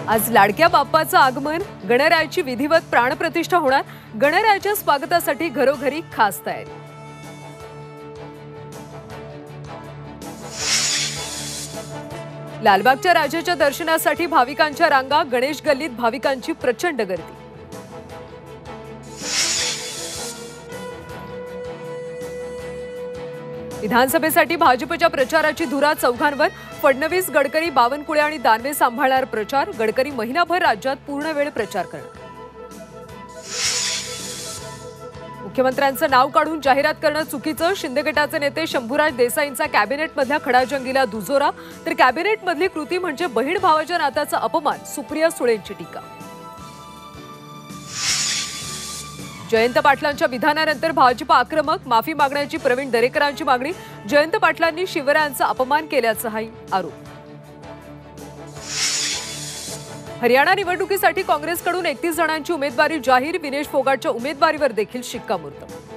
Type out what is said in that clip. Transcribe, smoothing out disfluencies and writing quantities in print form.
आज लाडक्या बाप्पाचं आगमन, गणरायाची विधिवत प्राणप्रतिष्ठा होणार। गणरायाच्या स्वागतासाठी घरोघरी खास तयारी। लालबागच्या राजाच्या दर्शनासाठी भाविकांच्या रांगा, गणेश गल्लीत भाविकांची प्रचंड गर्दी। विधानसभेसाठी भाजपच्या प्रचाराची धुरा चौघांवर। फडणवीस, गडकरी, बावनकुळे आणि दानवे सांभाळणार प्रचार। गडकरी महिनाभर राज्यात पूर्ण वेळ प्रचार करणार। मुख्यमंत्र्यांचं नाव काढून जाहिरात करणं चुकीचं। शिंदे गटाचे नेते शंभूराज देसाईंचा कॅबिनेटमधल्या खडाजंगीला दुजोरा, तर कॅबिनेटमधली कृती म्हणजे बहीण भावाच्या नात्याचा अपमान। सुप्रिया सुळेंची टीका। जयंत पाटलांच्या विधानानंतर भाजप आक्रमक, माफी मागण्याची प्रवीण दरेकरांची मागणी। जयंत पाटलांनी शिवरायांचा अपमान केल्याचाही आरोप। हरियाणा निवडणुकीसाठी काँग्रेसकडून 31 जणांची उमेदवारी जाहीर। विनेश फोगाटच्या उमेदवारीवर देखील शिक्कामोर्तब।